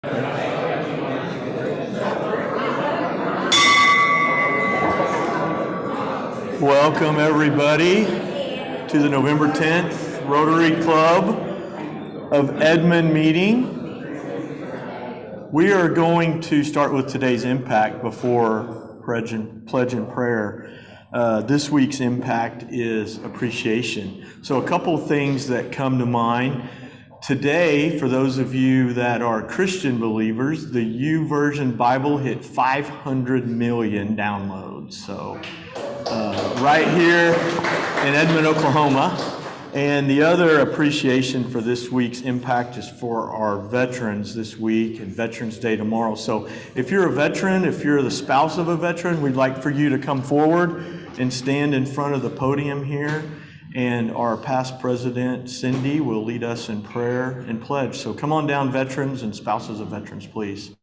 Welcome everybody to the November 10th Rotary Club of Edmond meeting. We are going to start with today's impact before pledge and prayer. This week's impact is appreciation. So a couple things that come to mind. Today, for those of you that are Christian believers, the YouVersion Bible hit 500 million downloads. So right here in Edmond, Oklahoma. And the other appreciation for this week's impact is for our veterans this week and Veterans Day tomorrow. So if you're a veteran, if you're the spouse of a veteran, we'd like for you to come forward and stand in front of the podium here. And our past president, Cindy, will lead us in prayer and pledge. So come on down, veterans and spouses of veterans, please.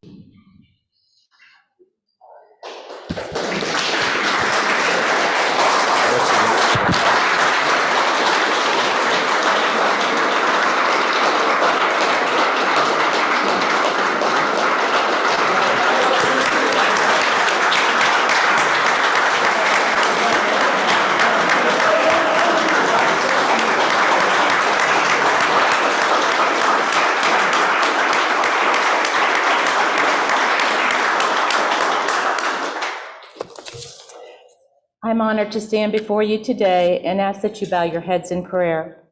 I'm honored to stand before you today and ask that you bow your heads in prayer.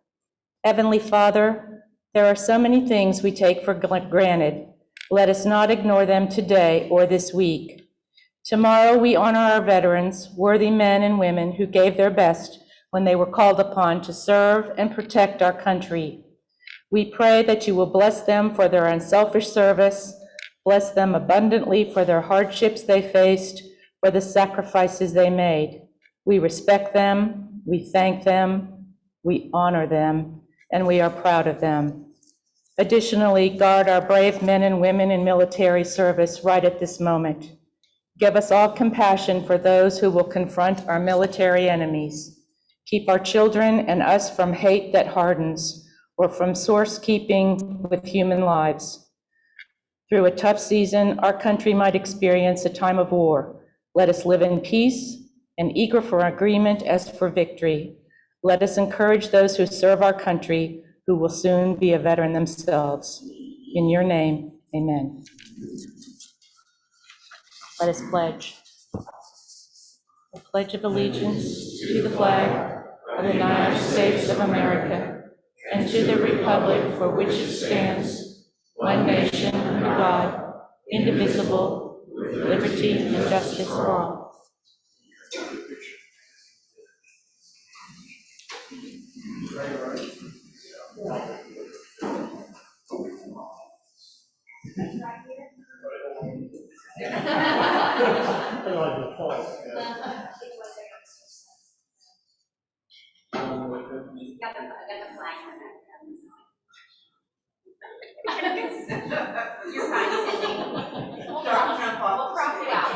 Heavenly Father, there are so many things we take for granted. Let us not ignore them today or this week. Tomorrow we honor our veterans, worthy men and women who gave their best when they were called upon to serve and protect our country. We pray that you will bless them for their unselfish service, bless them abundantly for their hardships they faced, for the sacrifices they made. We respect them, we thank them, we honor them, and we are proud of them. Additionally, guard our brave men and women in military service right at this moment. Give us all compassion for those who will confront our military enemies. Keep our children and us from hate that hardens or from source keeping with human lives. Through a tough season, our country might experience a time of war. Let us live in peace and eager for agreement as for victory. Let us encourage those who serve our country, who will soon be a veteran themselves. In your name, amen. Let us pledge. I pledge of allegiance to the flag of the United States of America and to the republic for which it stands, one nation under God, indivisible, with liberty and justice for all. You're fine, Cindy. We'll crop it out.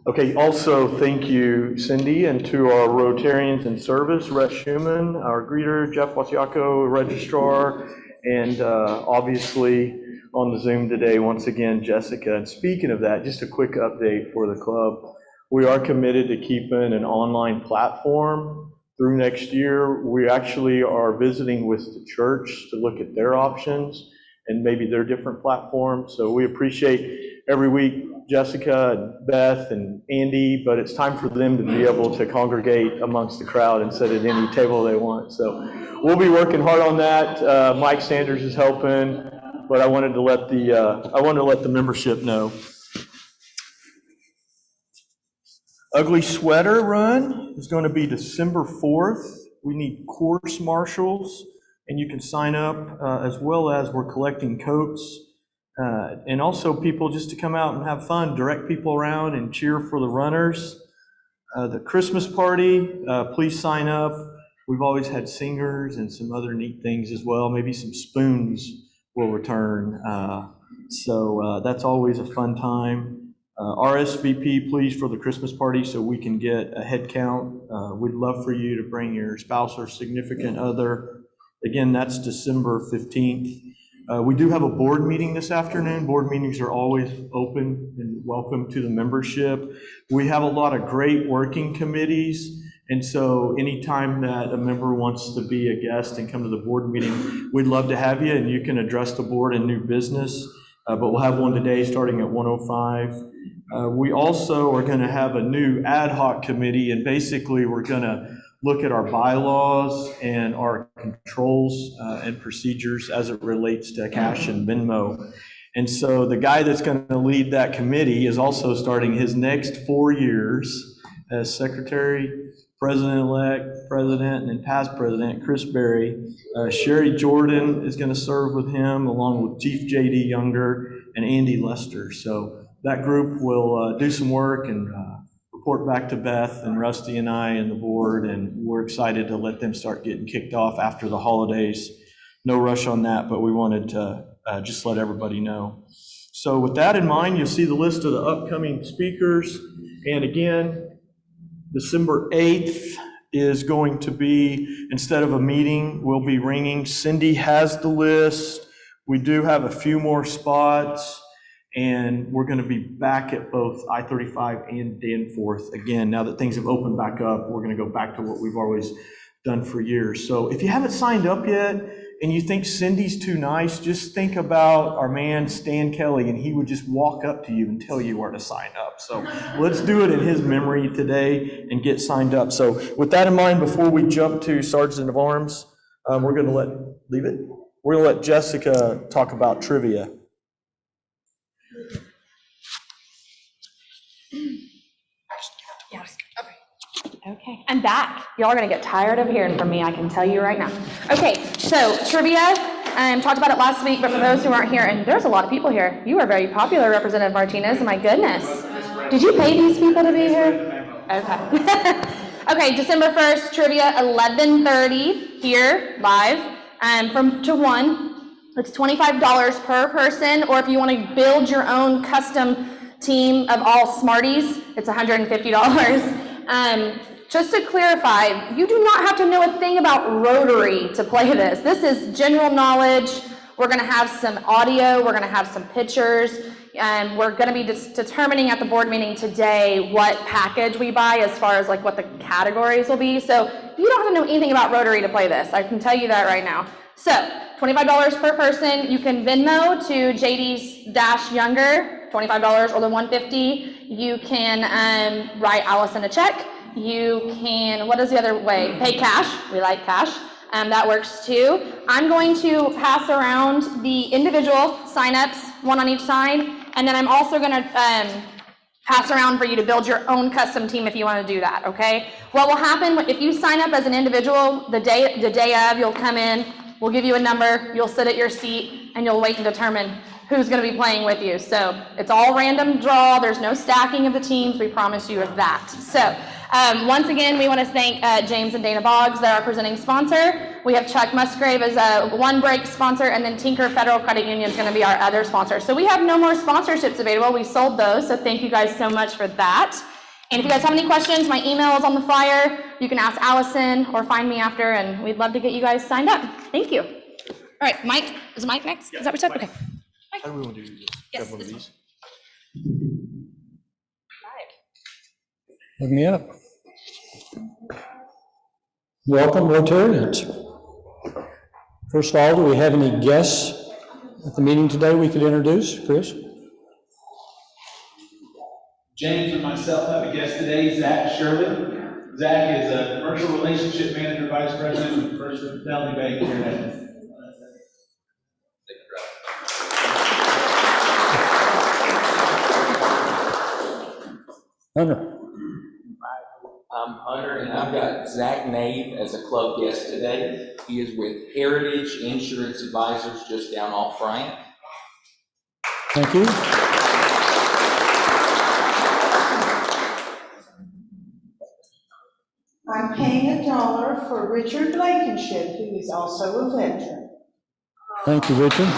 Okay, also thank you, Cindy, and to our Rotarians in service, Rex Schumann, our greeter, Jeff Wasiako, registrar, and obviously on the Zoom today, once again, Jessica. And speaking of that, just a quick update for the club. We are committed to keeping an online platform through next year. We actually are visiting with the church to look at their options and maybe their different platforms. So we appreciate every week Jessica and Beth and Andy, but it's time for them to be able to congregate amongst the crowd and sit at any table they want. So we'll be working hard on that. Mike Sanders is helping, but I wanted to let the membership know. Ugly Sweater Run is going to be December 4th. We need course marshals, and you can sign up as well as we're collecting coats. And also people just to come out and have fun, direct people around and cheer for the runners. The Christmas party, please sign up. We've always had singers and some other neat things as well, maybe some spoons will return. So that's always a fun time. RSVP, please, for the Christmas party so we can get a head count. We'd love for you to bring your spouse or significant other. Again, that's December 15th. We do have a board meeting this afternoon. Board meetings are always open and welcome to the membership. We have a lot of great working committees, and so anytime that a member wants to be a guest and come to the board meeting, we'd love to have you, and you can address the board in new business. But we'll have one today starting at 1:05. We also are going to have a new ad hoc committee, and basically we're going to look at our bylaws and our controls and procedures as it relates to cash and Venmo. And so the guy that's going to lead that committee is also starting his next 4 years as Secretary, President-elect, President, and then past President, Chris Berry. Sherry Jordan is going to serve with him, along with Chief J.D. Younger and Andy Lester. So that group will do some work and report back to Beth and Rusty and I and the board, and we're excited to let them start getting kicked off after the holidays. No rush on that, but we wanted to just let everybody know. So with that in mind, you'll see the list of the upcoming speakers. And again, December 8th is going to be, instead of a meeting, we'll be ringing. Cindy has the list. We do have a few more spots. And we're going to be back at both I-35 and Danforth again. Now that things have opened back up, we're going to go back to what we've always done for years. So if you haven't signed up yet and you think Cindy's too nice, just think about our man Stan Kelly, and he would just walk up to you and tell you where to sign up. So let's do it in his memory today and get signed up. So with that in mind, before we jump to Sergeant of Arms, we're going to We're going to let Jessica talk about trivia. Okay, I'm back. Y'all are gonna get tired of hearing from me, I can tell you right now. Okay, so trivia, talked about it last week, but for those who aren't here, and there's a lot of people here, you are very popular, Representative Martinez, my goodness. Did you pay these people to be here? Okay. Okay, December 1st, trivia, 11:30 here, live, from to 1. It's $25 per person, or if you want to build your own custom team of all Smarties, it's $150. Just to clarify, you do not have to know a thing about Rotary to play this. This is general knowledge. We're going to have some audio. We're going to have some pictures. We're going to be determining at the board meeting today what package we buy as far as like what the categories will be. So you don't have to know anything about Rotary to play this. I can tell you that right now. So $25 per person. You can Venmo to JD-Younger, $25 or the $150. You can write Allison a check. You can, what is the other way? Pay cash. We like cash. That works too. I'm going to pass around the individual signups, one on each side, and then I'm also going to pass around for you to build your own custom team if you want to do that, okay? What will happen if you sign up as an individual, the day of, you'll come in, we'll give you a number, you'll sit at your seat, and you'll wait and determine who's going to be playing with you. So it's all random draw. There's no stacking of the teams. We promise you of that. So once again, we want to thank James and Dana Boggs, they're our presenting sponsor. We have Chuck Musgrave as a One Break sponsor, and then Tinker Federal Credit Union is going to be our other sponsor. So we have no more sponsorships available. We sold those, so thank you guys so much for that. And if you guys have any questions, my email is on the flyer. You can ask Allison or find me after, and we'd love to get you guys signed up. Thank you. All right, Mike, is Mike next? Is that what you said? Okay. How do we want to do this? Yes, Grab one of this these. Look me up. Welcome, Rotarians. First of all, do we have any guests at the meeting today we could introduce? Chris? James and myself have a guest today, Zach Shirley. Zach is a commercial relationship manager, vice president of First Valley Bank here in Edmond. Hunter? I'm Hunter, and I've got Zach Nave as a club guest today. He is with Heritage Insurance Advisors just down off Bryant. Thank you. I'm paying $1 for Richard Blankenship, who is also a veteran. Thank you, Richard.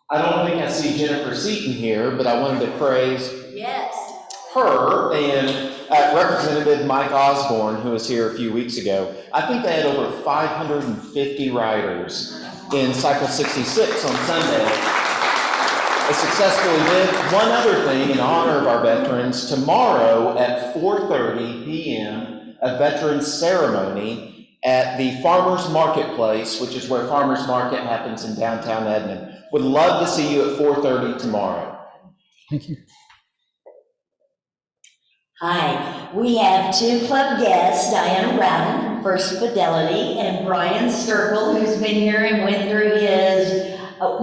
I don't think I see Jennifer Seaton here, but I wanted to praise her and Representative Mike Osborne, who was here a few weeks ago. I think they had over 550 riders in Cycle 66 on Sunday. They successfully did. One other thing in honor of our veterans, tomorrow at 4:30 p.m., a veterans ceremony at the Farmers Marketplace, which is where Farmers Market happens in downtown Edmond. Would love to see you at 4:30 tomorrow. Thank you. Hi, we have two club guests, Diana Rowden from First Fidelity and Brian Sturkle, who's been here and went through his,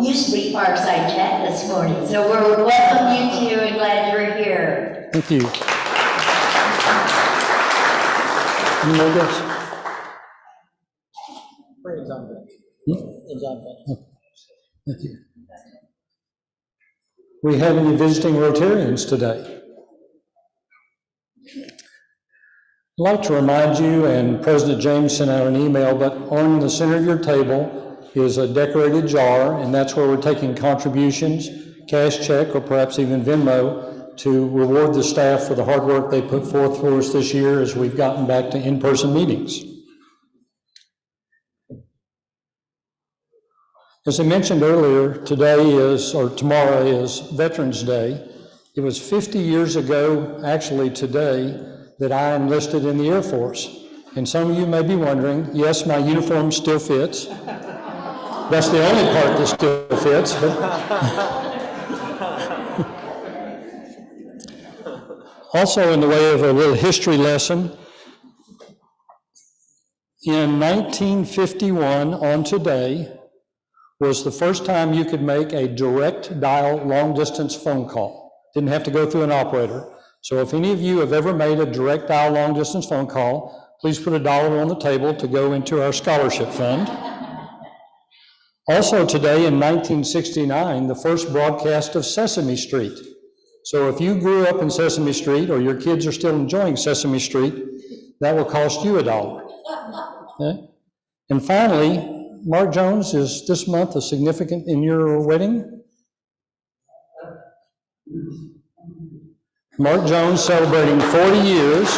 used to be Fireside Chat this morning. So we're welcome you two and glad you're here. Thank you. Any more guests? Thank you. We have any visiting Rotarians today? I'd like to remind you, and President James sent out an email, but on the center of your table is a decorated jar, and that's where we're taking contributions, cash check, or perhaps even Venmo, to reward the staff for the hard work they put forth for us this year as we've gotten back to in-person meetings. As I mentioned earlier, tomorrow is Veterans Day. It was 50 years ago, actually today, that I enlisted in the Air Force. And some of you may be wondering, yes, my uniform still fits. That's the only part that still fits. Also, in the way of a little history lesson, in 1951 on today was the first time you could make a direct dial long distance phone call. Didn't have to go through an operator. So if any of you have ever made a direct dial long distance phone call, please put $1 on the table to go into our scholarship fund. Also today in 1969, the first broadcast of Sesame Street. So if you grew up in Sesame Street or your kids are still enjoying Sesame Street, that will cost you $1. Okay? And finally, Mark Jones, is this month a significant in your wedding? Mark Jones celebrating 40 years.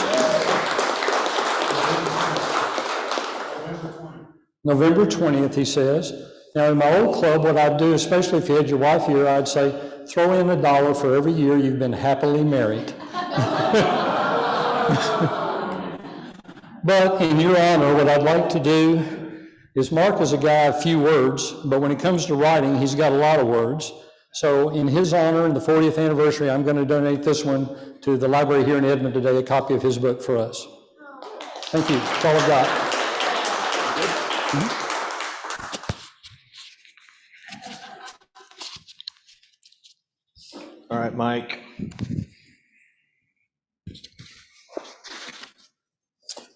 November 20th, he says. Now, in my old club, what I'd do, especially if you had your wife here, I'd say, throw in $1 for every year you've been happily married. But in your honor, what I'd like to do is Mark is a guy of few words, but when it comes to writing, he's got a lot of words. So in his honor and the 40th anniversary, I'm going to donate this one to the library here in Edmond today, a copy of his book for us. Thank you. That's all I've got. All right, Mike.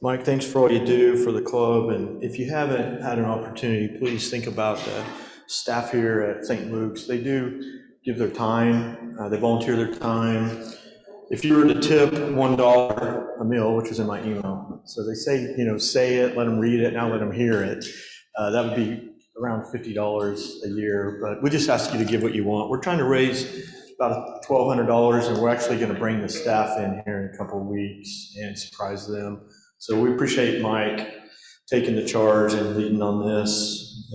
Mike, thanks for all you do for the club. And if you haven't had an opportunity, please think about the staff here at St. Luke's. They do give their time. They volunteer their time. If you were to tip $1 a meal, which was in my email, so they say, say it, let them read it, now let them hear it. That would be around $50 a year. But we just ask you to give what you want. We're trying to raise about $1,200, and we're actually going to bring the staff in here in a couple of weeks and surprise them. So we appreciate Mike taking the charge and leading on this,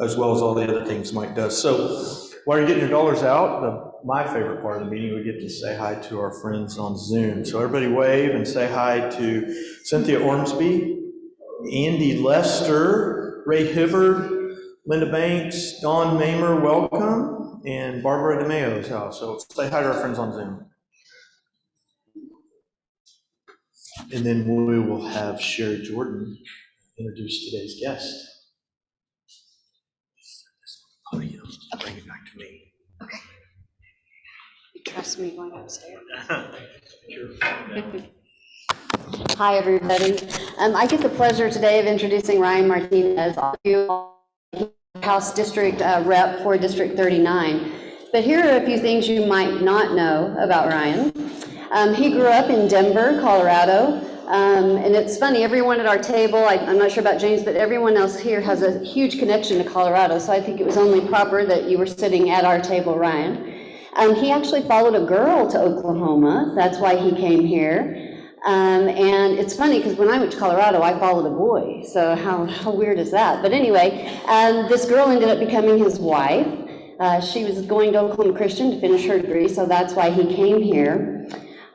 as well as all the other things Mike does. So while you're getting your dollars out, my favorite part of the meeting, we get to say hi to our friends on Zoom. So everybody wave and say hi to Cynthia Ormsby, Andy Lester, Ray Hibbard, Linda Banks, Dawn Mamer, welcome, and Barbara DeMayo's house. So say hi to our friends on Zoom. And then we will have Sherry Jordan introduce today's guest. Okay. Bring it back to me. Okay. Trust me going upstairs. Hi, everybody. I get the pleasure today of introducing Ryan Martinez, House District Rep for District 39. But here are a few things you might not know about Ryan. He grew up in Denver, Colorado. And it's funny, everyone at our table, I'm not sure about James, but everyone else here has a huge connection to Colorado, so I think it was only proper that you were sitting at our table, Ryan. He actually followed a girl to Oklahoma. That's why he came here. And it's funny because when I went to Colorado, I followed a boy. So how weird is that? But anyway, this girl ended up becoming his wife. She was going to Oklahoma Christian to finish her degree, so that's why he came here.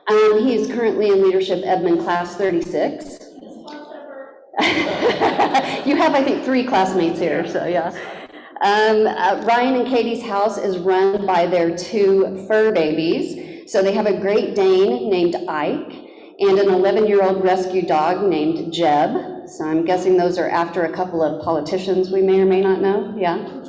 He is currently in Leadership Edmond Class 36. You have, I think, 3 classmates here, so yeah. Ryan and Katie's house is run by their 2 fur babies. So they have a Great Dane named Ike and an 11-year-old rescue dog named Jeb. So I'm guessing those are after a couple of politicians we may or may not know, yeah.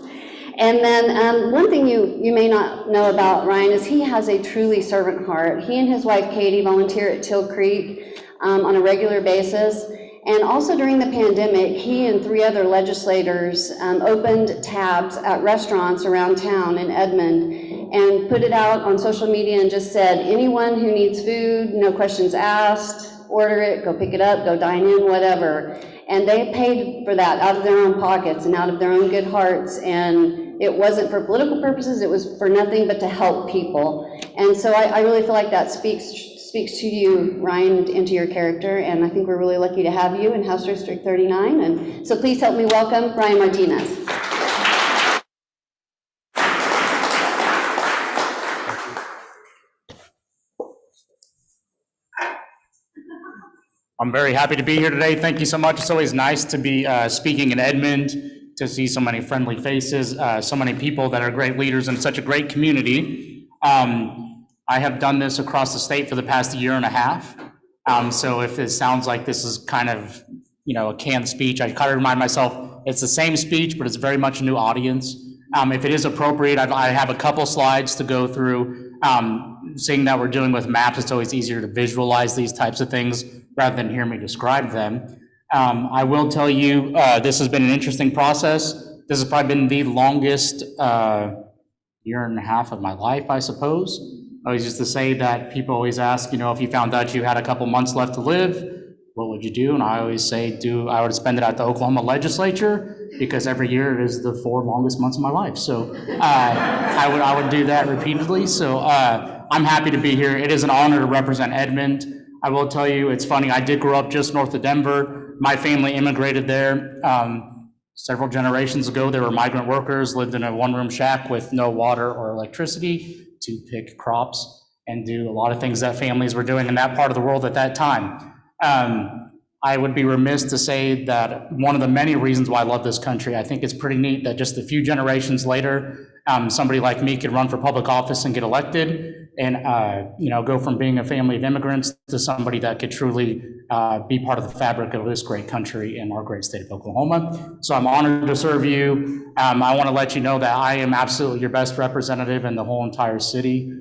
And then one thing you may not know about Ryan is he has a truly servant heart. He and his wife Katie volunteer at Till Creek on a regular basis. And also during the pandemic, he and 3 other legislators opened tabs at restaurants around town in Edmond and put it out on social media and just said, anyone who needs food, no questions asked, order it, go pick it up, go dine in, whatever. And they paid for that out of their own pockets and out of their own good hearts. And it wasn't for political purposes, it was for nothing but to help people. And so I really feel like that speaks to you, Ryan, and to your character, and I think we're really lucky to have you in House District 39, and so please help me welcome Ryan Martinez. I'm very happy to be here today. Thank you so much. It's always nice to be speaking in Edmond, to see so many friendly faces, so many people that are great leaders in such a great community. I have done this across the state for the past 1.5 years. So if it sounds like this is kind of, a canned speech, I kind of remind myself it's the same speech, but it's very much a new audience. If it is appropriate, I have a couple slides to go through. Seeing that we're dealing with maps, it's always easier to visualize these types of things rather than hear me describe them. I will tell you, this has been an interesting process. This has probably been the longest 1.5 years of my life, I suppose. I always used to say that people always ask, if you found out you had a couple months left to live, what would you do? And I always say, I would spend it at the Oklahoma legislature, because every year it is the 4 longest months of my life. So I would do that repeatedly. So I'm happy to be here. It is an honor to represent Edmond. I will tell you, it's funny, I did grow up just north of Denver. My family immigrated there several generations ago. They were migrant workers, lived in a 1-room shack with no water or electricity to pick crops and do a lot of things that families were doing in that part of the world at that time. I would be remiss to say that one of the many reasons why I love this country, I think it's pretty neat that just a few generations later, somebody like me could run for public office and get elected and go from being a family of immigrants to somebody that could truly be part of the fabric of this great country in our great state of Oklahoma. So I'm honored to serve you. I want to let you know that I am absolutely your best representative in the whole entire city.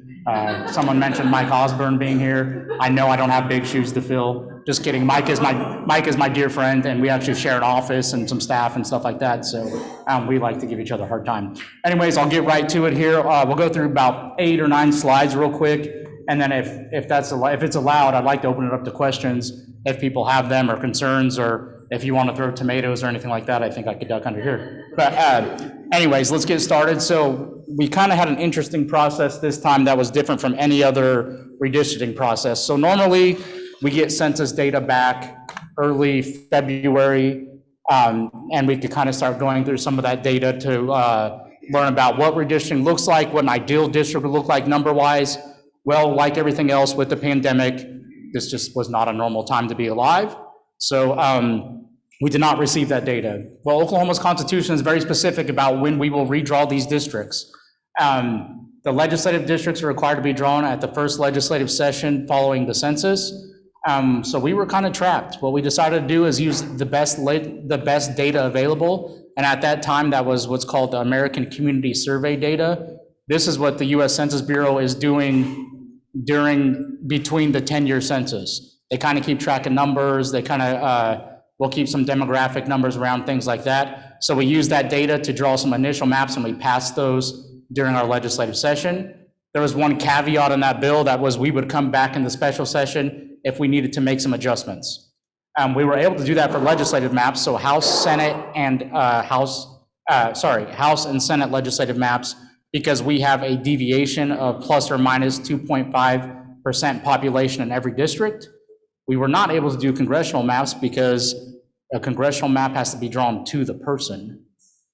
Someone mentioned Mike Osborne being here. I know I don't have big shoes to fill. Just kidding. Mike is my dear friend, and we actually share an office and some staff and stuff like that. So we like to give each other a hard time. Anyways, I'll get right to it here. We'll go through about 8 or 9 slides real quick, and then if it's allowed, I'd like to open it up to questions if people have them or concerns, or if you want to throw tomatoes or anything like that. I think I could duck under here. But anyways, let's get started. So we kind of had an interesting process this time that was different from any other redistricting process. So normally, we get census data back early February, and we could kind of start going through some of that data to learn about what redistricting looks like, what an ideal district would look like number-wise. Well, like everything else with the pandemic, this just was not a normal time to be alive. So we did not receive that data. Well, Oklahoma's constitution is very specific about when we will redraw these districts. The legislative districts are required to be drawn at the first legislative session following the census. So we were kind of trapped. What we decided to do is use the best data available. And at that time, that was what's called the American Community Survey data. This is what the US Census Bureau is doing between the 10-year census. They kind of keep track of numbers. They kind of will keep some demographic numbers around, things like that. So we use that data to draw some initial maps, and we passed those during our legislative session. There was one caveat in that bill that was we would come back in the special session if we needed to make some adjustments. We were able to do that for legislative maps, so House, and Senate legislative maps, because we have a deviation of plus or minus 2.5% population in every district. We were not able to do congressional maps because a congressional map has to be drawn to the person.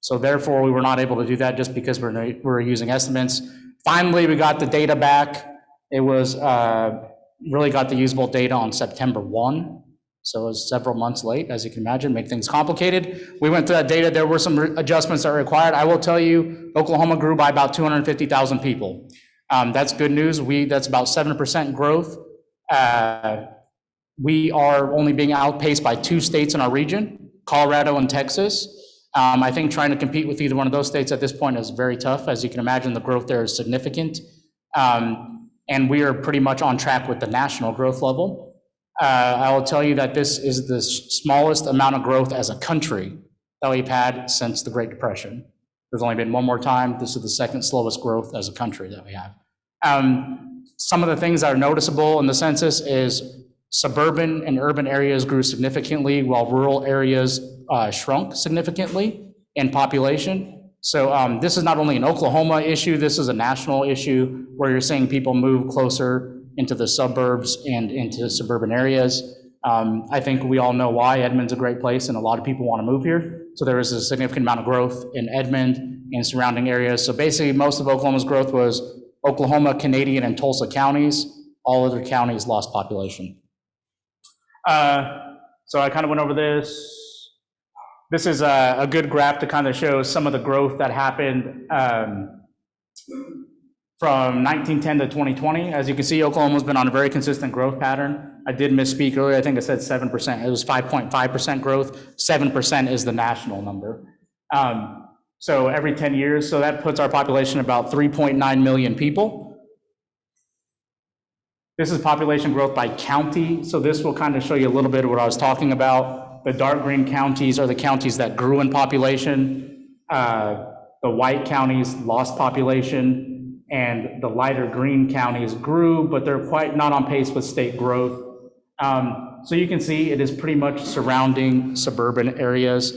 So therefore, we were not able to do that just because we're using estimates. Finally, we got the data back. It was really got the usable data on September 1. So it was several months late, as you can imagine, make things complicated. We went through that data. There were some adjustments that were required. I will tell you, Oklahoma grew by about 250,000 people. That's good news. That's about 7% growth. We are only being outpaced by 2 states in our region, Colorado and Texas. I think trying to compete with either one of those states at this point is very tough. As you can imagine, the growth there is significant. And we are pretty much on track with the national growth level. I will tell you that this is the smallest amount of growth as a country that we've had since the Great Depression. There's only been one more time. This is the second slowest growth as a country that we have. Some of the things that are noticeable in the census is suburban and urban areas grew significantly while rural areas shrunk significantly in population. So this is not only an Oklahoma issue, this is a national issue where you're seeing people move closer into the suburbs and into suburban areas. I think we all know why. Edmond's a great place and a lot of people want to move here. So there is a significant amount of growth in Edmond and surrounding areas. So basically most of Oklahoma's growth was Oklahoma, Canadian, and Tulsa counties. All other counties lost population. So I kind of went over this. This is a good graph to kind of show some of the growth that happened from 1910 to 2020. As you can see, Oklahoma's been on a very consistent growth pattern. I did misspeak earlier. I think I said 7%. It was 5.5% growth. 7% is the national number. So every 10 years, so that puts our population about 3.9 million people. This is population growth by county. So this will kind of show you a little bit of what I was talking about. The dark green counties are the counties that grew in population. The white counties lost population. And the lighter green counties grew, but they're quite not on pace with state growth. So you can see it is pretty much surrounding suburban areas.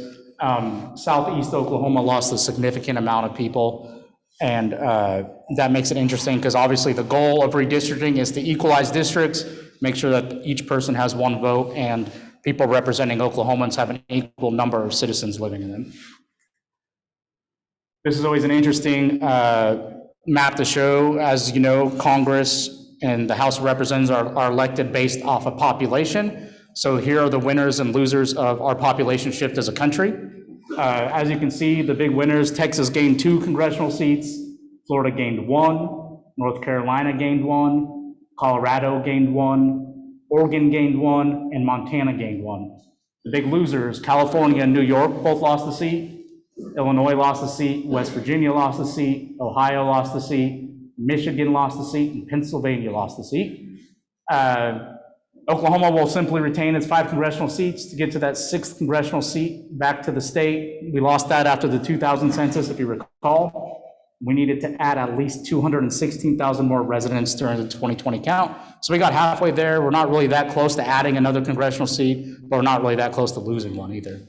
Southeast Oklahoma lost a significant amount of people. And that makes it interesting because obviously the goal of redistricting is to equalize districts, make sure that each person has one vote and people representing Oklahomans have an equal number of citizens living in them. This is always an interesting map to show. As you know, Congress and the House of Representatives are elected based off of population. So here are the winners and losers of our population shift as a country. As you can see, the big winners, Texas gained 2 congressional seats, Florida gained 1, North Carolina gained 1, Colorado gained 1, Oregon gained 1, and Montana gained 1. The big losers, California and New York both lost a seat. Illinois lost a seat, West Virginia lost a seat, Ohio lost a seat, Michigan lost a seat, and Pennsylvania lost a seat. Oklahoma will simply retain its 5 congressional seats to get to that 6th congressional seat back to the state. We lost that after the 2000 census, if you recall. We needed to add at least 216,000 more residents during the 2020 count. So we got halfway there. We're not really that close to adding another congressional seat, but we're not really that close to losing one either.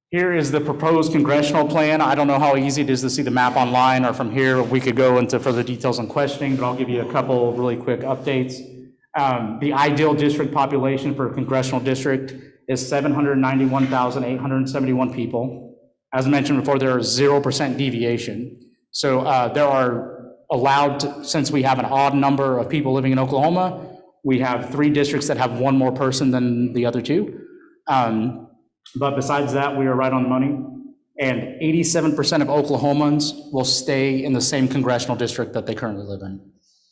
Here is the proposed congressional plan. I don't know how easy it is to see the map online, or from here we could go into further details on questioning, but I'll give you a couple really quick updates. The ideal district population for a congressional district is 791,871 people. As mentioned before, there is 0% deviation. So there are allowed, since we have an odd number of people living in Oklahoma, we have 3 districts that have 1 more person than the other 2. But besides that, we are right on the money. And 87% of Oklahomans will stay in the same congressional district that they currently live in.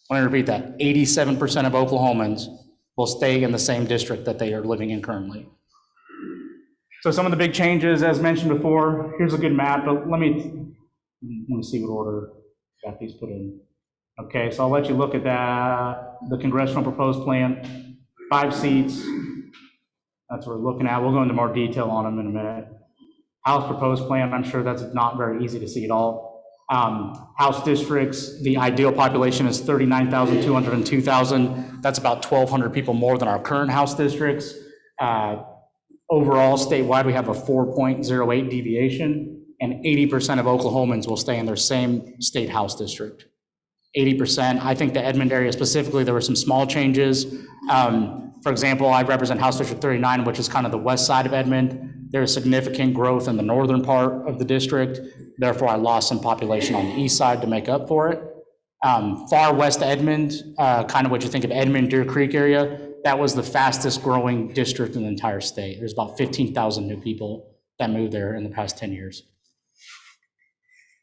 Let me repeat that. 87% of Oklahomans will stay in the same district that they are living in currently. So some of the big changes, as mentioned before, here's a good map, but let me see what order I got these put in. Okay, so I'll let you look at that, the congressional proposed plan, 5 seats. That's what we're looking at. We'll go into more detail on them in a minute. House proposed plan, I'm sure that's not very easy to see at all. House districts, the ideal population is 39,200 and 2,000. That's about 1,200 people more than our current House districts. Overall, statewide, we have a 4.08 deviation, and 80% of Oklahomans will stay in their same state House district. 80%. I think the Edmond area specifically, there were some small changes. For example, I represent House District 39, which is kind of the west side of Edmond. There's significant growth in the northern part of the district. Therefore, I lost some population on the east side to make up for it. Far west Edmond, kind of what you think of Edmond, Deer Creek area, that was the fastest growing district in the entire state. There's about 15,000 new people that moved there in the past 10 years.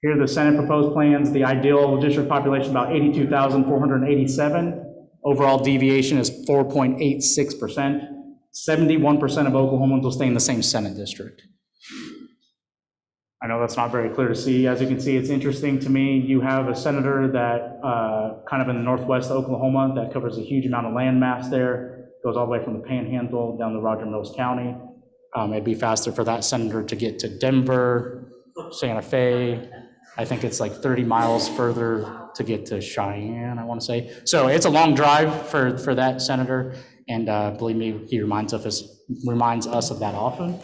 Here are the Senate proposed plans. The ideal district population, about 82,487. Overall deviation is 4.86%. 71% of Oklahomans will stay in the same Senate district. I know that's not very clear to see. As you can see, it's interesting to me. You have a senator that kind of in the northwest Oklahoma that covers a huge amount of land mass there, goes all the way from the Panhandle down to Roger Mills County. It'd be faster for that senator to get to Denver, Santa Fe. I think it's like 30 miles further to get to Cheyenne, I want to say. So it's a long drive for that senator, and believe me, he reminds us of that often.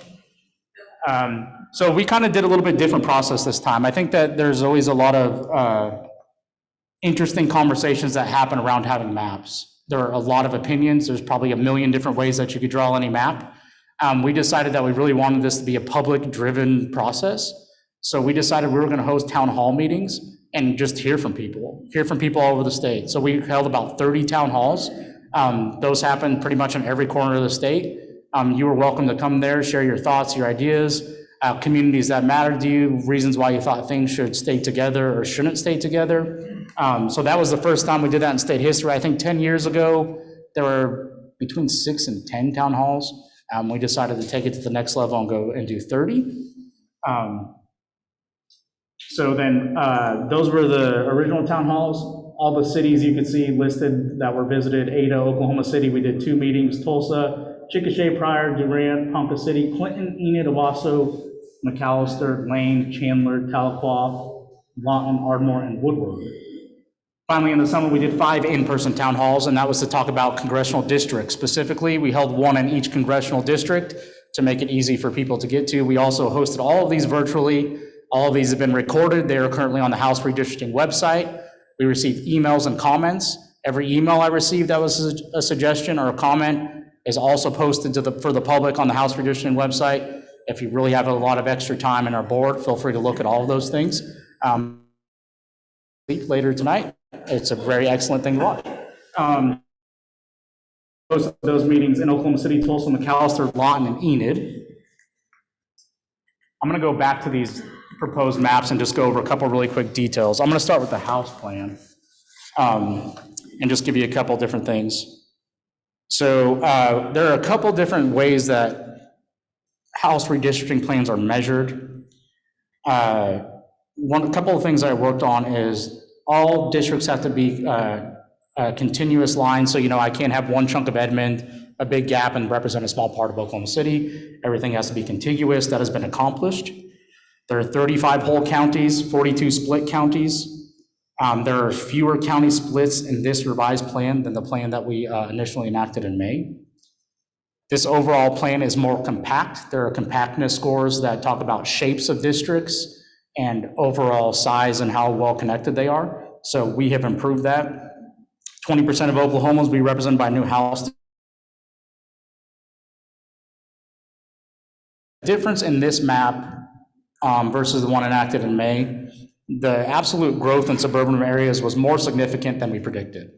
So we kind of did a little bit different process this time. I think that there's always a lot of interesting conversations that happen around having maps. There are a lot of opinions. There's probably a million different ways that you could draw any map. We decided that we really wanted this to be a public-driven process. So we decided we were going to host town hall meetings and just hear from people all over the state. So we held about 30 town halls. Those happened pretty much in every corner of the state. You were welcome to come there, share your thoughts, your ideas, communities that matter to you, reasons why you thought things should stay together or shouldn't stay together. So that was the first time we did that in state history. I think 10 years ago, there were between 6 and 10 town halls. We decided to take it to the next level and go and do 30. So then those were the original town halls. All the cities you could see listed that were visited: Ada, Oklahoma City, we did 2 meetings, Tulsa, Chickasha, Pryor, Durant, Ponca City, Clinton, Enid, Owasso, McAllister, Lane, Chandler, Tahlequah, Lawton, Ardmore, and Woodward. Finally, in the summer, we did 5 in-person town halls, and that was to talk about congressional districts. Specifically, we held 1 in each congressional district to make it easy for people to get to. We also hosted all of these virtually. All of these have been recorded. They are currently on the House Redistricting website. We received emails and comments. Every email I received that was a suggestion or a comment is also posted for the public on the House Redistricting website. If you really have a lot of extra time in our board, feel free to look at all of those things. Later tonight, it's a very excellent thing to watch. Those meetings in Oklahoma City, Tulsa, McAllister, Lawton, and Enid. I'm going to go back to these proposed maps and just go over a couple really quick details. I'm going to start with the House plan and just give you a couple different things. So there are a couple different ways that House redistricting plans are measured. A couple of things I worked on is all districts have to be a continuous line. So, I can't have one chunk of Edmond, a big gap, and represent a small part of Oklahoma City. Everything has to be contiguous. That has been accomplished. There are 35 whole counties, 42 split counties. There are fewer county splits in this revised plan than the plan that we initially enacted in May. This overall plan is more compact. There are compactness scores that talk about shapes of districts and overall size and how well connected they are. So we have improved that. 20% of Oklahomans will be represented by a new House. The difference in this map versus the one enacted in May, the absolute growth in suburban areas was more significant than we predicted.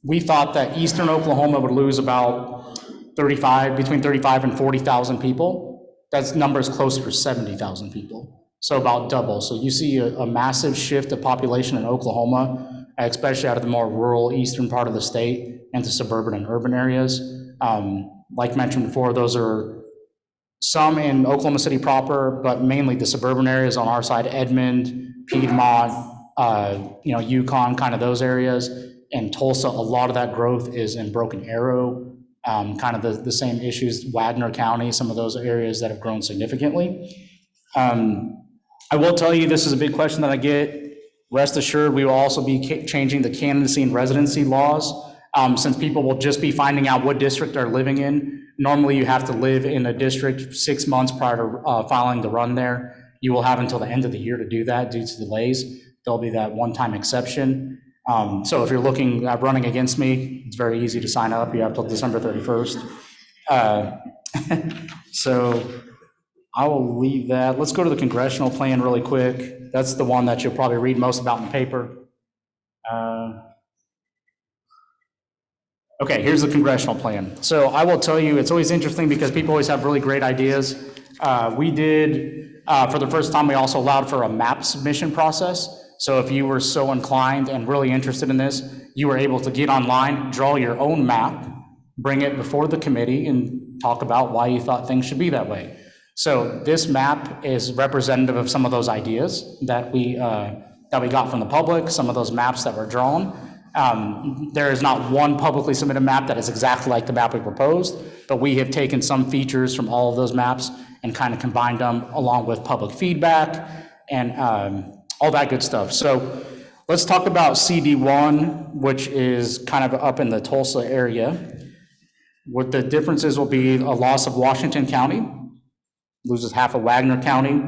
We thought that eastern Oklahoma would lose about between 35 and 40,000 people. That number is closer to 70,000 people, so about double. So you see a massive shift of population in Oklahoma, especially out of the more rural eastern part of the state into suburban and urban areas. Like mentioned before, those are some in Oklahoma City proper, but mainly the suburban areas on our side: Edmond, Piedmont, Yukon, kind of those areas. And Tulsa, a lot of that growth is in Broken Arrow, kind of the same issues, Wagner County, some of those areas that have grown significantly. I will tell you, this is a big question that I get. Rest assured, we will also be changing the candidacy and residency laws. Since people will just be finding out what district they're living in. Normally, you have to live in a district 6 months prior to filing the run there. You will have until the end of the year to do that due to delays. There'll be that one-time exception. So if you're looking at running against me, it's very easy to sign up. You have till December 31st. So I will leave that. Let's go to the Congressional Plan really quick. That's the one that you'll probably read most about in the paper. Okay, here's the Congressional Plan. So I will tell you, it's always interesting because people always have really great ideas. We did, for the first time, we also allowed for a map submission process. So if you were so inclined and really interested in this, you were able to get online, draw your own map, bring it before the committee, and talk about why you thought things should be that way. So this map is representative of some of those ideas that we got from the public, some of those maps that were drawn. There is not one publicly submitted map that is exactly like the map we proposed, but we have taken some features from all of those maps and kind of combined them along with public feedback and all that good stuff. So let's talk about CD1, which is kind of up in the Tulsa area. What the differences will be: a loss of Washington County, loses half of Wagner County.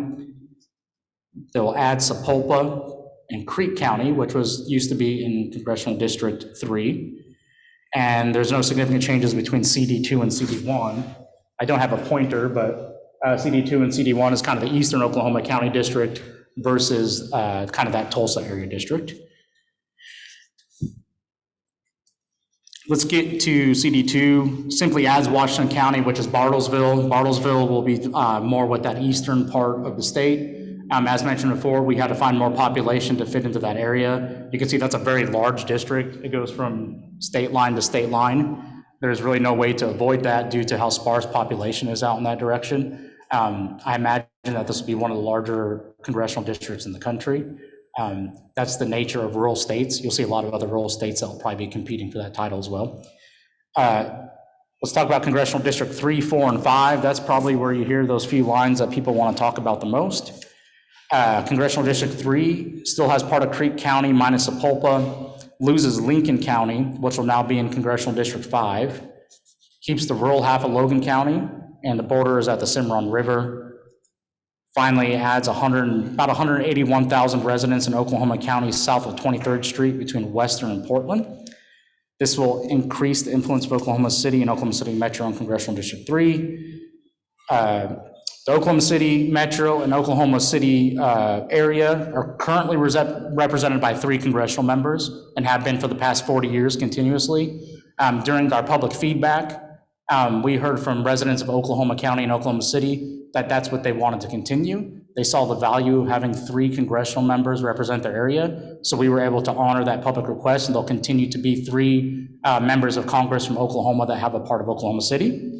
They'll add Sapulpa and Creek County, which used to be in Congressional District 3. And there's no significant changes between CD2 and CD1. I don't have a pointer, but CD2 and CD1 is kind of the Eastern Oklahoma County District versus kind of that Tulsa area district. Let's get to CD2. Simply adds Washington County, which is Bartlesville. Bartlesville will be more with that eastern part of the state. As mentioned before, we had to find more population to fit into that area. You can see that's a very large district. It goes from state line to state line. There's really no way to avoid that due to how sparse population is out in that direction. I imagine that this will be one of the larger congressional districts in the country. That's the nature of rural states. You'll see a lot of other rural states that will probably be competing for that title as well. Let's talk about Congressional District 3, 4, and 5. That's probably where you hear those few lines that people want to talk about the most. Congressional District 3 still has part of Creek County minus Sapulpa, loses Lincoln County, which will now be in Congressional District 5, keeps the rural half of Logan County, and the border is at the Cimarron River. Finally, adds about 181,000 residents in Oklahoma County south of 23rd Street between Western and Portland. This will increase the influence of Oklahoma City and Oklahoma City Metro in Congressional District 3. The Oklahoma City Metro and Oklahoma City area are currently represented by 3 congressional members and have been for the past 40 years continuously. During our public feedback, we heard from residents of Oklahoma County and Oklahoma City that that's what they wanted to continue. They saw the value of having 3 congressional members represent their area, so we were able to honor that public request, and there'll continue to be 3 members of Congress from Oklahoma that have a part of Oklahoma City.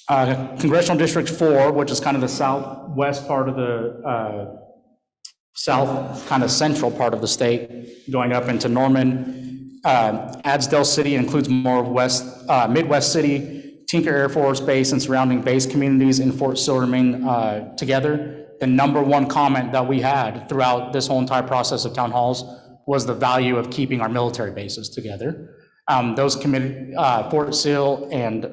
Congressional District 4, which is kind of the southwest part of the south, kind of central part of the state, going up into Norman, adds Del City, includes more Midwest City, Tinker Air Force Base, and surrounding base communities in Fort Sill remain together. The #1 comment that we had throughout this whole entire process of town halls was the value of keeping our military bases together. Those committed, Fort Sill and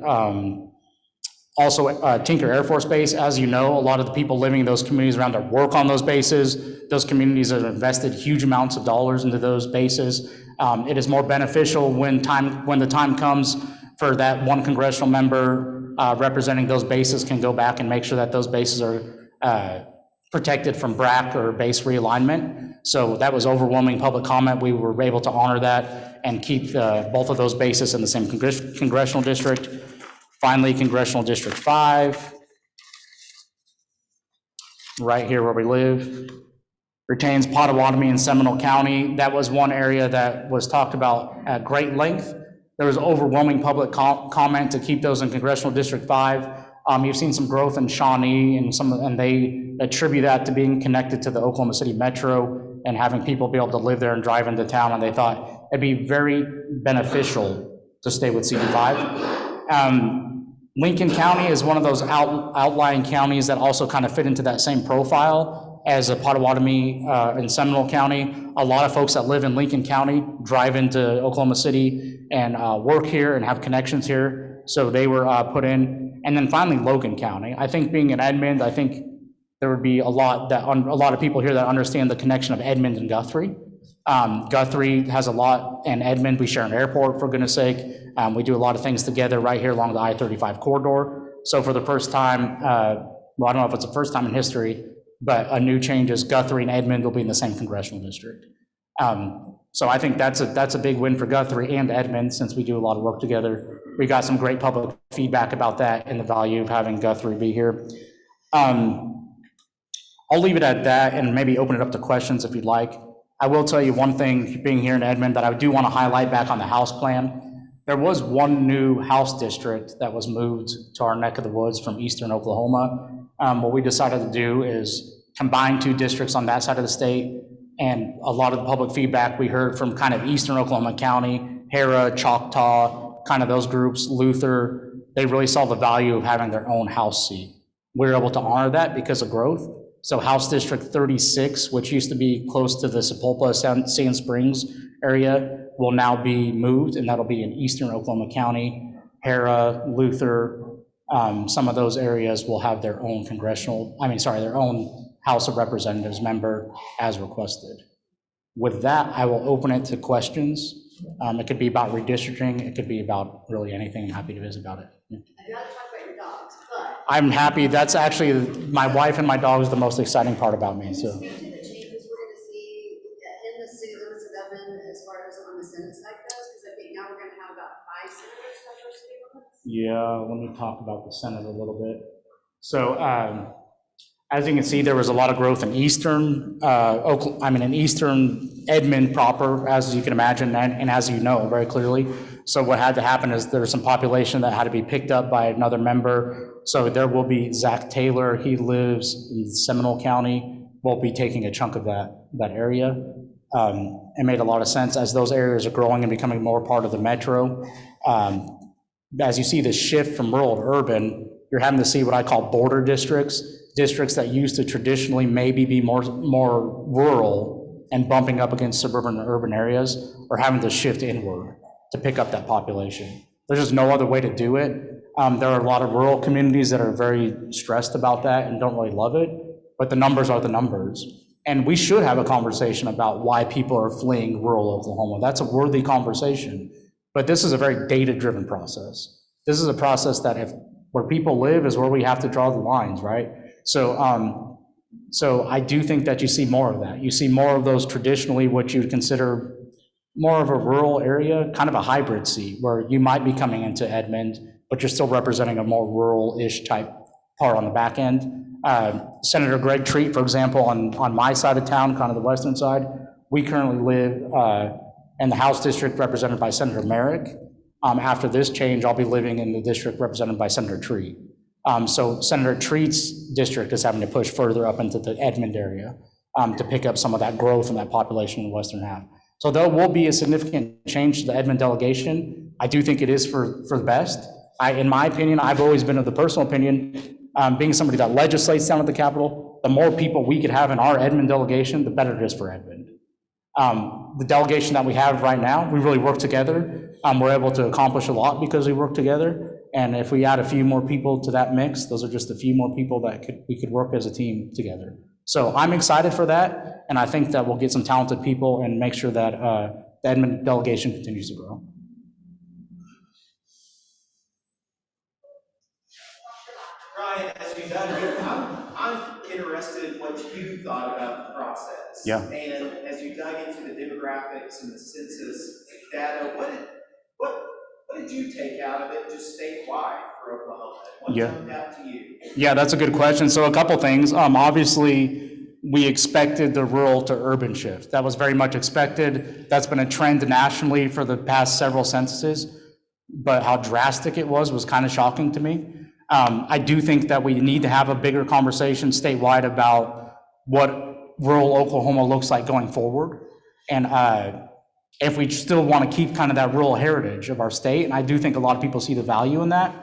also Tinker Air Force Base. As you know, a lot of the people living in those communities around there work on those bases. Those communities have invested huge amounts of dollars into those bases. It is more beneficial when the time comes for that one congressional member representing those bases can go back and make sure that those bases are protected from BRAC or base realignment. So that was overwhelming public comment. We were able to honor that and keep both of those bases in the same congressional district. Finally, Congressional District 5, right here where we live, retains Potawatomi and Seminole County. That was one area that was talked about at great length. There was overwhelming public comment to keep those in Congressional District 5. You've seen some growth in Shawnee and they attribute that to being connected to the Oklahoma City Metro and having people be able to live there and drive into town, and they thought it'd be very beneficial to stay with CD5. Lincoln County is one of those outlying counties that also kind of fit into that same profile as a Potawatomi and Seminole County. A lot of folks that live in Lincoln County drive into Oklahoma City and work here and have connections here, so they were put in. And then finally, Logan County. I think being in Edmond, I think there would be a lot of people here that understand the connection of Edmond and Guthrie. Guthrie has a lot, and Edmond, we share an airport, for goodness sake. We do a lot of things together right here along the I-35 corridor. So for the first time, well, I don't know if it's the first time in history, but a new change is Guthrie and Edmond will be in the same congressional district. So I think that's a big win for Guthrie and Edmond, since we do a lot of work together. We got some great public feedback about that and the value of having Guthrie be here. I'll leave it at that and maybe open it up to questions if you'd like. I will tell you one thing, being here in Edmond, that I do want to highlight back on the House plan. There was one new House district that was moved to our neck of the woods from eastern Oklahoma. What we decided to do is combine two districts on that side of the state, and a lot of the public feedback we heard from kind of eastern Oklahoma County, Hara, Choctaw, kind of those groups, Luther, they really saw the value of having their own House seat. We were able to honor that because of growth. So House District 36, which used to be close to the Sapulpa, Sand Springs area, will now be moved, and that'll be in eastern Oklahoma County. Hara, Luther, some of those areas will have their own their own House of Representatives member as requested. With that, I will open it to questions. It could be about redistricting. It could be about really anything. I'm happy to visit about it. Yeah. I'd rather talk about your dogs, but. I'm happy. That's actually, my wife and my dog is the most exciting part about me, so. Speak to the changes we're going to see in the city limits of Edmond as far as on the Senate side goes, because I think now we're going to have about 5 senators that are city limits. Yeah, let me talk about the Senate a little bit. So, as you can see, there was a lot of growth in eastern eastern Edmond proper, as you can imagine, and as you know very clearly. So what had to happen is there was some population that had to be picked up by another member. So there will be Zach Taylor, he lives in Seminole County, will be taking a chunk of that area. It made a lot of sense as those areas are growing and becoming more part of the metro. As you see the shift from rural to urban, you're having to see what I call border districts that used to traditionally maybe be more rural and bumping up against suburban and urban areas, are having to shift inward to pick up that population. There's just no other way to do it. There are a lot of rural communities that are very stressed about that and don't really love it, but the numbers are the numbers. And we should have a conversation about why people are fleeing rural Oklahoma. That's a worthy conversation, but this is a very data-driven process. This is a process that where people live is where we have to draw the lines, right? So I do think that you see more of that. You see more of those traditionally what you would consider more of a rural area, kind of a hybrid seat, where you might be coming into Edmond, but you're still representing a more rural-ish type part on the back end. Senator Greg Treat, for example, on my side of town, kind of the western side, we currently live in the House district represented by Senator Merrick. After this change, I'll be living in the district represented by Senator Treat. So Senator Treat's district is having to push further up into the Edmond area to pick up some of that growth in that population in the western half. So there will be a significant change to the Edmond delegation. I do think it is for the best. In my opinion, I've always been of the personal opinion, being somebody that legislates down at the Capitol, the more people we could have in our Edmond delegation, the better it is for Edmond. The delegation that we have right now, we really work together. We're able to accomplish a lot because we work together. And if we add a few more people to that mix, those are just a few more people that we could work as a team together. So I'm excited for that, and I think that we'll get some talented people and make sure that the Edmond delegation continues to grow. Ryan, as we done here, I'm interested in what you thought about the process. Yeah. And as you dug into the demographics and the census data, what did you take out of it just statewide for Oklahoma? What jumped out to you? Yeah, that's a good question. So a couple things. Obviously, we expected the rural to urban shift. That was very much expected. That's been a trend nationally for the past several censuses, but how drastic it was kind of shocking to me. I do think that we need to have a bigger conversation statewide about what rural Oklahoma looks like going forward. And if we still want to keep kind of that rural heritage of our state, and I do think a lot of people see the value in that,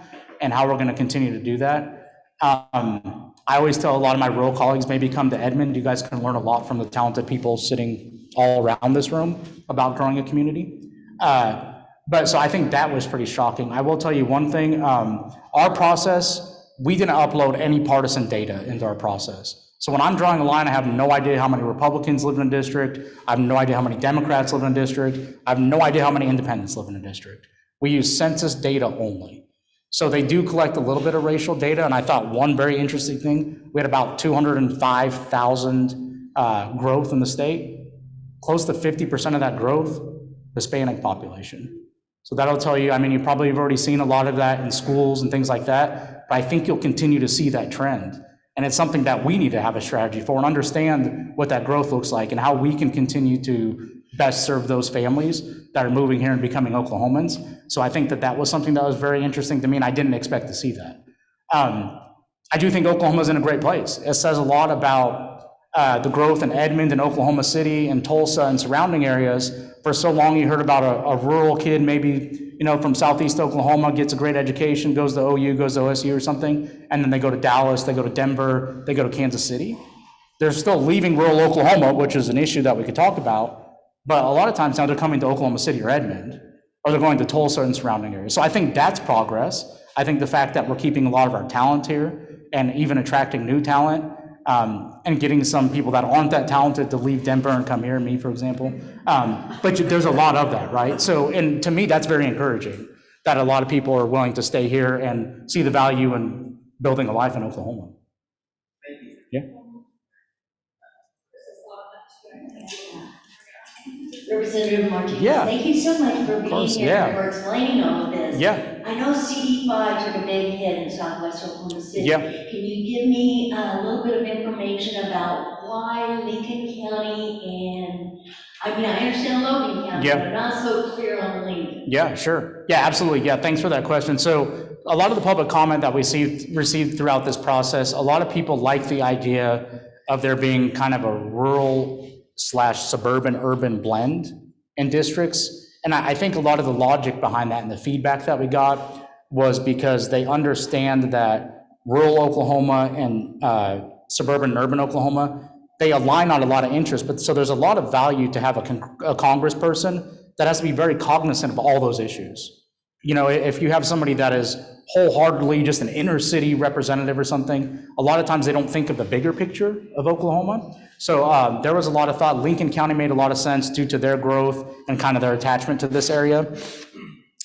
and how we're going to continue to do that. I always tell a lot of my rural colleagues, maybe come to Edmond. You guys can learn a lot from the talented people sitting all around this room about growing a community. So I think that was pretty shocking. I will tell you one thing, our process, we didn't upload any partisan data into our process. So when I'm drawing a line, I have no idea how many Republicans live in a district. I have no idea how many Democrats live in a district. I have no idea how many independents live in a district. We use census data only. So they do collect a little bit of racial data, and I thought one very interesting thing, we had about 205,000 growth in the state. Close to 50% of that growth, Hispanic population. So that'll tell you, I mean, you probably have already seen a lot of that in schools and things like that, but I think you'll continue to see that trend. And it's something that we need to have a strategy for and understand what that growth looks like and how we can continue to best serve those families that are moving here and becoming Oklahomans. So I think that that was something that was very interesting to me, and I didn't expect to see that. I do think Oklahoma's in a great place. It says a lot about the growth in Edmond and Oklahoma City and Tulsa and surrounding areas. For so long, you heard about a rural kid, maybe, from Southeast Oklahoma, gets a great education, goes to OU, goes to OSU or something, and then they go to Dallas, they go to Denver, they go to Kansas City. They're still leaving rural Oklahoma, which is an issue that we could talk about, but a lot of times now they're coming to Oklahoma City or Edmond, or they're going to Tulsa and surrounding areas. So I think that's progress. I think the fact that we're keeping a lot of our talent here and even attracting new talent, and getting some people that aren't that talented to leave Denver and come here, me, for example. But there's a lot of that, right? So, and to me, that's very encouraging, that a lot of people are willing to stay here and see the value in building a life in Oklahoma. Thank you. Yeah. Representative Martinez, Yeah. thank you so much for being course, here yeah. and for explaining all of this. Yeah. I know CD5 took a big hit in Southwest Oklahoma City. Yeah. Can you give me a little bit of information about why Lincoln County and, I understand Logan County, Yeah. but I'm not so clear on Lincoln. Yeah, sure. Yeah, absolutely. Yeah, thanks for that question. So a lot of the public comment that we received throughout this process, a lot of people like the idea of there being kind of a rural/suburban urban blend in districts. And I think a lot of the logic behind that and the feedback that we got was because they understand that rural Oklahoma and suburban and urban Oklahoma, they align on a lot of interests, but so there's a lot of value to have a congressperson that has to be very cognizant of all those issues. If you have somebody that is wholeheartedly just an inner city representative or something, a lot of times they don't think of the bigger picture of Oklahoma. So there was a lot of thought. Lincoln County made a lot of sense due to their growth and kind of their attachment to this area.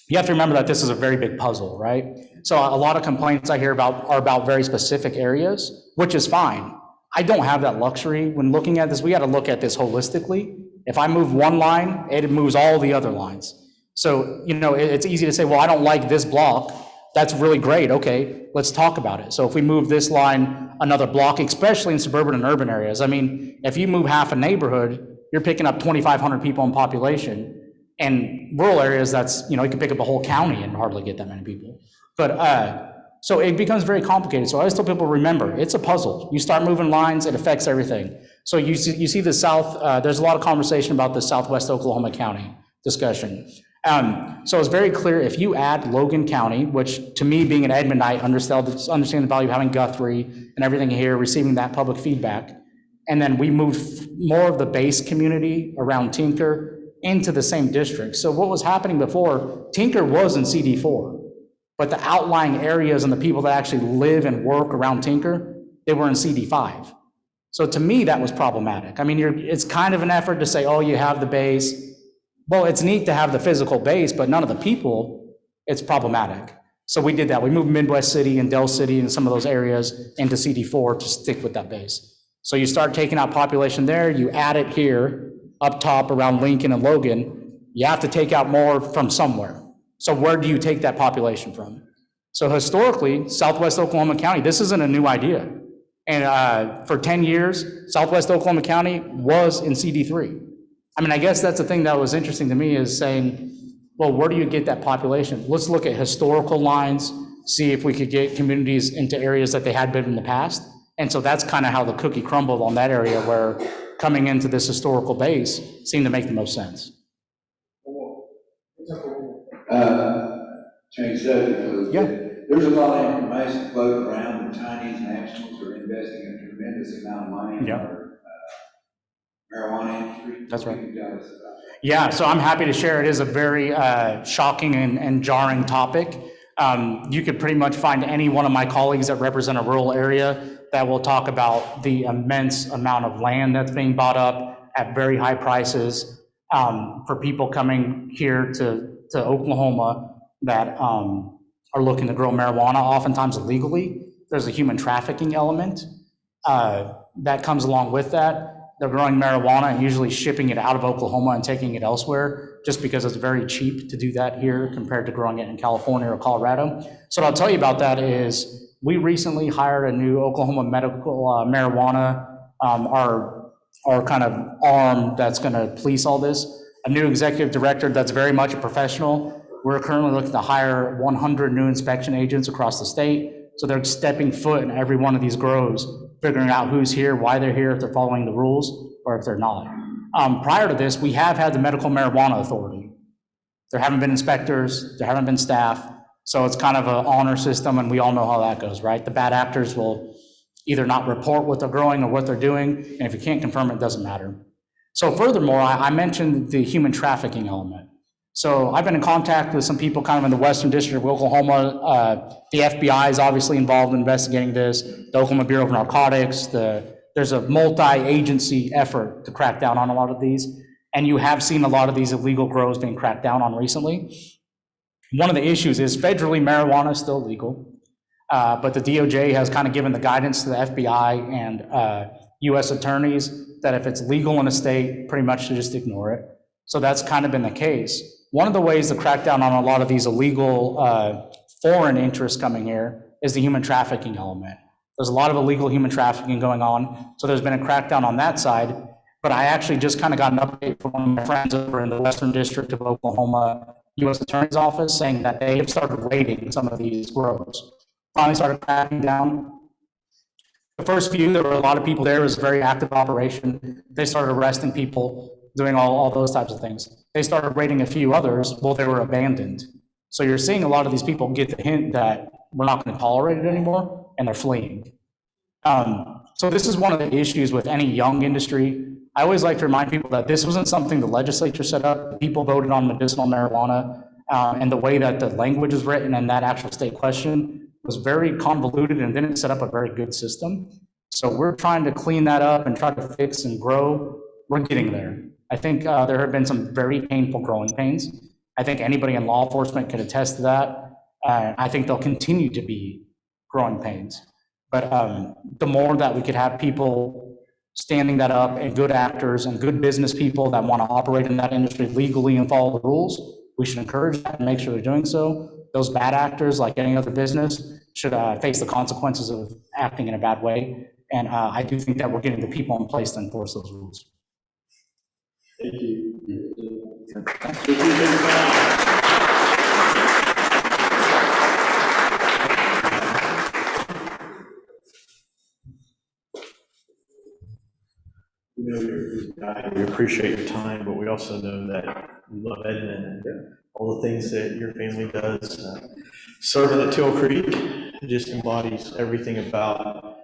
You have to remember that this is a very big puzzle, right? So a lot of complaints I hear about are about very specific areas, which is fine. I don't have that luxury. When looking at this, we got to look at this holistically. If I move one line, it moves all the other lines. So, it's easy to say, well, I don't like this block. That's really great. Okay, let's talk about it. So if we move this line another block, especially in suburban and urban areas, if you move half a neighborhood, you're picking up 2,500 people in population. And rural areas, that's, you can pick up a whole county and hardly get that many people. But so it becomes very complicated. So I always tell people, remember, it's a puzzle. You start moving lines, it affects everything. So you see the South, there's a lot of conversation about the Southwest Oklahoma County discussion. So it's very clear, if you add Logan County, which to me, being an Edmondite, understand the value of having Guthrie and everything here, receiving that public feedback, and then we move more of the base community around Tinker into the same district. So what was happening before, Tinker was in CD4, but the outlying areas and the people that actually live and work around Tinker, they were in CD5. So to me, that was problematic. It's kind of an effort to say, oh, you have the base. Well, it's neat to have the physical base, but none of the people, it's problematic. So we did that. We moved Midwest City and Del City and some of those areas into CD4 to stick with that base. So you start taking out population there, you add it here, up top around Lincoln and Logan, you have to take out more from somewhere. So where do you take that population from? So historically, Southwest Oklahoma County, this isn't a new idea. And for 10 years, Southwest Oklahoma County was in CD3. I guess that's the thing that was interesting to me, is saying, well, where do you get that population? Let's look at historical lines, see if we could get communities into areas that they had been in the past. And so that's kind of how the cookie crumbled on that area, where coming into this historical base seemed to make the most sense. Change subject a little bit. Yeah. there's a lot of information floating around. The Chinese nationals are investing a tremendous amount of money in our marijuana industry. That's right. What can you tell us about that? Yeah, so I'm happy to share. It is a very shocking and jarring topic. You could pretty much find any one of my colleagues that represent a rural area that will talk about the immense amount of land that's being bought up at very high prices for people coming here to Oklahoma that are looking to grow marijuana, oftentimes illegally. There's a human trafficking element that comes along with that. They're growing marijuana and usually shipping it out of Oklahoma and taking it elsewhere just because it's very cheap to do that here compared to growing it in California or Colorado. So what I'll tell you about that is we recently hired a new Oklahoma medical marijuana, our kind of arm that's going to police all this, a new executive director that's very much a professional. We're currently looking to hire 100 new inspection agents across the state. So they're stepping foot in every one of these grows, figuring out who's here, why they're here, if they're following the rules, or if they're not. Prior to this, we have had the Medical Marijuana Authority. There haven't been inspectors, there haven't been staff, so it's kind of an honor system, and we all know how that goes, right? The bad actors will either not report what they're growing or what they're doing, and if you can't confirm it, it doesn't matter. So furthermore, I mentioned the human trafficking element. So I've been in contact with some people kind of in the Western District of Oklahoma. The FBI is obviously involved in investigating this, the Oklahoma Bureau of Narcotics. There's a multi-agency effort to crack down on a lot of these. And you have seen a lot of these illegal grows being cracked down on recently. One of the issues is federally marijuana is still legal, but the DOJ has kind of given the guidance to the FBI and US attorneys that if it's legal in a state, pretty much to just ignore it. So that's kind of been the case. One of the ways to crack down on a lot of these illegal foreign interests coming here is the human trafficking element. There's a lot of illegal human trafficking going on, so there's been a crackdown on that side. But I actually just kind of got an update from one of my friends over in the Western District of Oklahoma U.S. Attorney's Office saying that they have started raiding some of these grows. Finally started cracking down. The first few, there were a lot of people there. It was a very active operation. They started arresting people, doing all those types of things. They started raiding a few others. Well, they were abandoned. So you're seeing a lot of these people get the hint that we're not going to tolerate it anymore, and they're fleeing. So this is one of the issues with any young industry. I always like to remind people that this wasn't something the legislature set up. People voted on medicinal marijuana, and the way that the language is written and that actual state question was very convoluted and didn't set up a very good system. So we're trying to clean that up and try to fix and grow. We're getting there. I think there have been some very painful growing pains. I think anybody in law enforcement can attest to that. I think there'll continue to be growing pains. But the more that we could have people standing that up and good actors and good business people that want to operate in that industry legally and follow the rules, we should encourage that and make sure they're doing so. Those bad actors, like any other business, should face the consequences of acting in a bad way. And I do think that we're getting the people in place to enforce those rules. Thank you. You know, you're a guy, we appreciate your time, but we also know that you love Edmond and all the things that your family does. Serving at Teal Creek just embodies everything about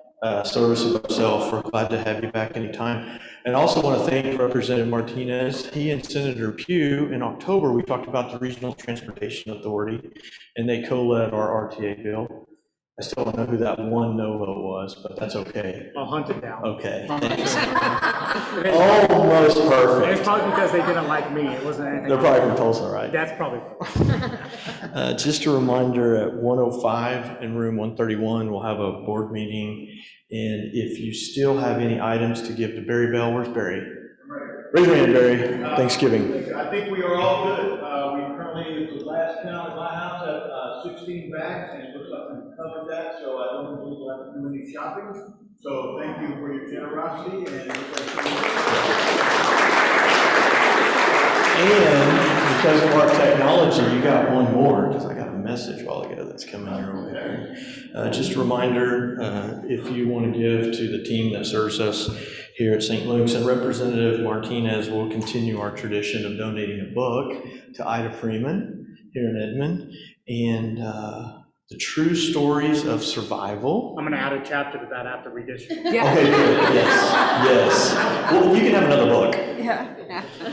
service of yourself. We're glad to have you back anytime. And I also want to thank Representative Martinez. He and Senator Pugh, in October, we talked about the Regional Transportation Authority, and they co-led our RTA bill. I still don't know who that one no vote was, but that's okay. I'll hunt it down. Okay. Almost perfect. It's probably because they didn't like me. It wasn't anything. They're probably from Tulsa, right? That's probably. Just a reminder, at 1:05 in room 131, we'll have a board meeting. And if you still have any items to give to Barry Bell, where's Barry? Raise your hand, Barry. Thanksgiving. I think we are all good. We currently, at the last count at my house, have 16 bags, and it looks like we've covered that, so I don't believe we'll have to do any shopping. So thank you for your generosity and because of our technology, you got one more, because I got a message a while ago that's coming your way. Just a reminder, if you want to give to the team that serves us here at St. Luke's, and Representative Martinez will continue our tradition of donating a book to Ida Freeman here in Edmond. And The True Stories of Survival. I'm gonna add a chapter to that after redistricting. Okay, good, yes. Well, you can have another book. Yeah.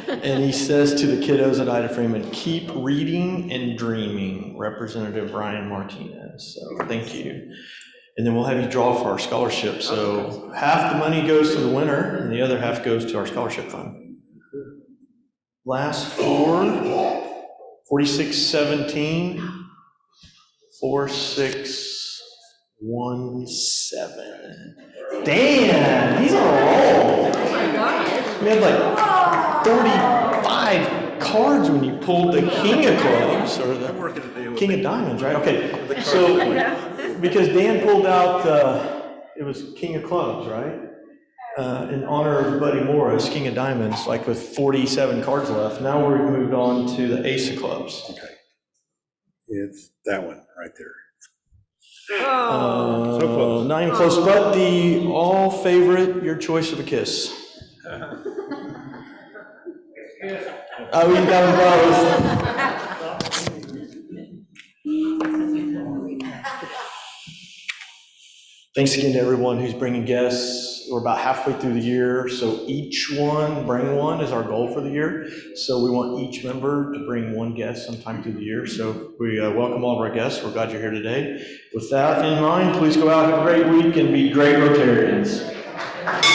And he says to the kiddos at Ida Freeman, keep reading and dreaming, Representative Brian Martinez. So thank you. And then we'll have you draw for our scholarship. So half the money goes to the winner and the other half goes to our scholarship fund. Last four, 4617, 4617. Dan, he's on a roll. We had like 35 cards when you pulled the King of Clubs, or the King of Diamonds, right? Okay, so, because Dan pulled out, it was King of Clubs, right? In honor of Buddy Morris, King of Diamonds, like with 47 cards left. Now we've moved on to the Ace of Clubs. Okay. It's that one right there. So close. not even close, but the all favorite, your choice of a kiss. Oh, you got them both. Thanks again to everyone who's bringing guests. We're about halfway through the year, so each one, bring one is our goal for the year. So we want each member to bring one guest sometime through the year. So we welcome all of our guests. We're glad you're here today. With that in mind, please go out, have a great week, and be great Rotarians.